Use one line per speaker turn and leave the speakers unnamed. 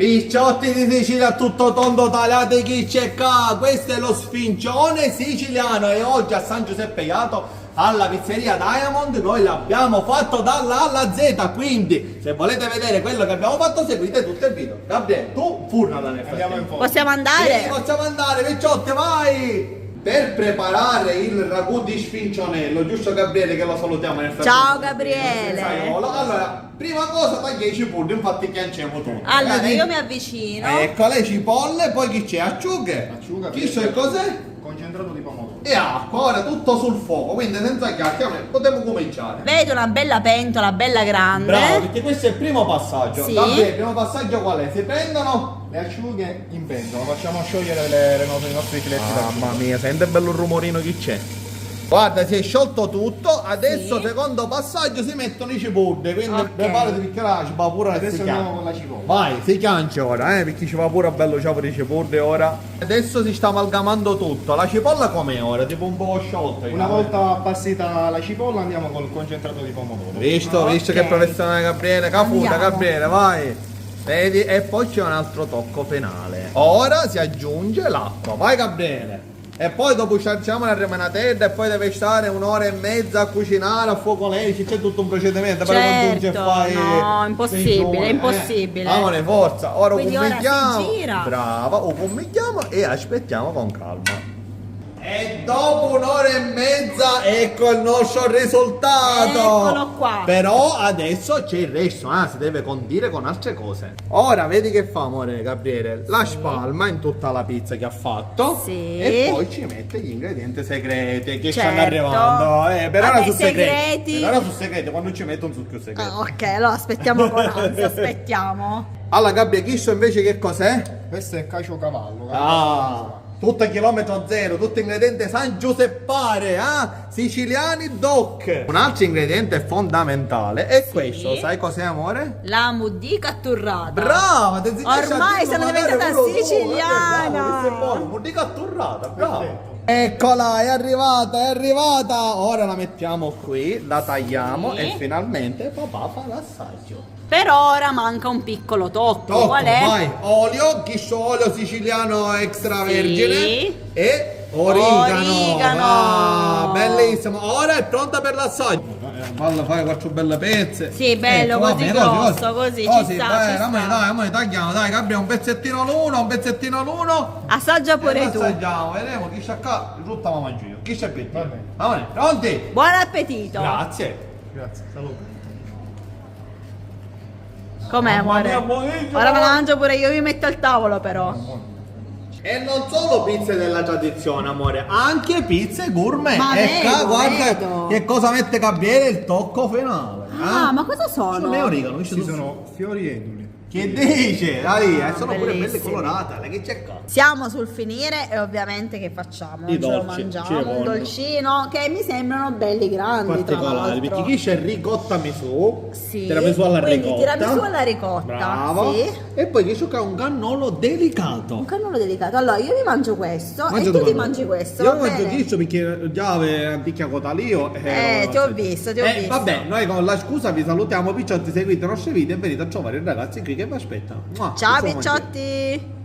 Picciotti di Sicilia tutto tondo tagliate chi c'è qua, questo è lo sfincione siciliano e oggi a San Giuseppe Iato alla pizzeria Diamond noi l'abbiamo fatto dalla A alla Z, quindi se volete vedere quello che abbiamo fatto seguite tutto il video. Gabriele, tu furnala nel frattempo.
Possiamo andare?
Sì, possiamo andare, Picciotti, vai! Per preparare il ragù di sfincionello, giusto Gabriele che lo salutiamo nel frattempo.
Ciao Gabriele!
Allora, prima cosa taglia i cipolle, infatti chianciamo tutto.
Allora, io mi avvicino.
Ecco le cipolle, poi chi c'è? Acciughe. Chi c'è cos'è?
Concentrato di pomodoro.
E acqua, ora tutto sul fuoco, quindi senza chiacchiere potremmo cominciare.
Vedo una bella pentola, bella grande.
Bravo, perché questo è il primo passaggio.
Sì.
Gabriele, il primo passaggio qual è? Si prendono...
Le acciughe in pentola, facciamo sciogliere i nostri filetti
Mamma mia, sente bello il rumorino che c'è. Guarda, si è sciolto tutto, adesso
Sì.
secondo passaggio si mettono i cipolle, quindi
Ok.
preparati perché là ci va pure
Adesso
si
andiamo
chiama.
con la cipolla.
Vai, si chiancia ora, perché ci va pure bello ciao per i cipolle ora. Adesso si sta amalgamando tutto, la cipolla com'è ora? Tipo un po' sciolta.
Una volta appassita la cipolla andiamo col concentrato di pomodoro.
Visto, visto
Ok.
che professionale Gabriele, caputa
Andiamo.
Gabriele, vai. Vedi? E poi c'è un altro tocco finale. Ora si aggiunge l'acqua, vai Gabriele. E poi dopo sciacciamo la remenatella e poi deve stare un'ora e mezza a cucinare a fuoco lento, c'è tutto un procedimento per aggiungere
Certo,
fai
no, impossibile,
sfincione,
impossibile.
Amore, forza, ora
Quindi ora
commentiamo.
si gira.
Brava, o commentiamo e aspettiamo con calma. E dopo un'ora e mezza ecco il nostro risultato.
Eccolo qua.
Però adesso c'è il resto, si deve condire con altre cose. Ora vedi che fa amore Gabriele? La spalma in tutta la pizza che ha fatto.
Sì.
E poi ci mette gli ingredienti segreti che
Certo.
stanno arrivando. Per ora
Vabbè,
su segreti.
segreti.
Per ora su segreti, quando ci mettono su più segreti.
Ah, ok, allora aspettiamo con ansia, aspettiamo.
Allora Gabriele, questo invece che cos'è?
Questo è caciocavallo.
Tutto a chilometro zero, tutto ingrediente San Giuseppare, siciliani doc. Un altro ingrediente fondamentale è questo, sai cos'è amore?
La mudica atturrata.
Brava, ti
Ormai sono diventata siciliana.
Questo è buono, mudica atturrata, brava. Eccola, è arrivata. Ora la mettiamo qui, la tagliamo
Sì.
e finalmente papà fa l'assaggio.
Per ora manca un piccolo tocco.
Tocco,
Qual è?
vai, olio, chiscio olio siciliano extravergine
Sì.
e origano.
Origano.
Ah, bellissimo. Ora è pronta per l'assaggio. Fallo fare quattro belle pezze.
Sì, bello,
va
così
bene,
grosso, così, ci sta,
vai,
ci sta.
Dai, tagliamo, dai, Gabriele, un pezzettino l'uno, un pezzettino l'uno.
Assaggia pure
E
tu.
assaggiamo, vedremo chi c'è qua, tutta la mangio io. Chi c'è più?
Va bene.
Va bene, pronti?
Buon appetito.
Grazie.
Grazie, salute.
Com'è,
Mamma
amore?
mia, buonissimo.
Ora me la mangio pure io, mi metto al tavolo però.
E non solo pizze della tradizione, amore, anche pizze gourmet.
Ma
E qua,
vedo,
guarda
vedo.
che cosa mette Gabriele, il tocco finale.
Ah, ma cosa
sono
sono?
le origano,
Ci sono fiori eduli.
Che dice? Dai, sono pure belle
bellissimi.
colorate, che c'è qua?
Siamo sul finire e ovviamente che facciamo?
I
Ce lo
dolci, ci
mangiamo, un
vogliono.
dolcino che mi sembrano belli grandi tra
Particolari,
l'altro.
perché qui c'è ricotta misù,
Sì,
tiramisù alla
quindi
ricotta.
tiramisù alla ricotta,
Bravo.
sì.
E poi qui c'è un cannolo delicato.
Un cannolo delicato. Allora io mi mangio questo e tu ti mangi questo.
Io
va
mangio
bene?
questo perché già avevo picchiato lio.
Ti ho visto, ti ho visto.
Vabbè, noi con la scusa vi salutiamo picciotti, seguite i nostri video e venite a trovare i ragazzi qui che vi aspettano. Mua,
Ciao
ci siamo
picciotti!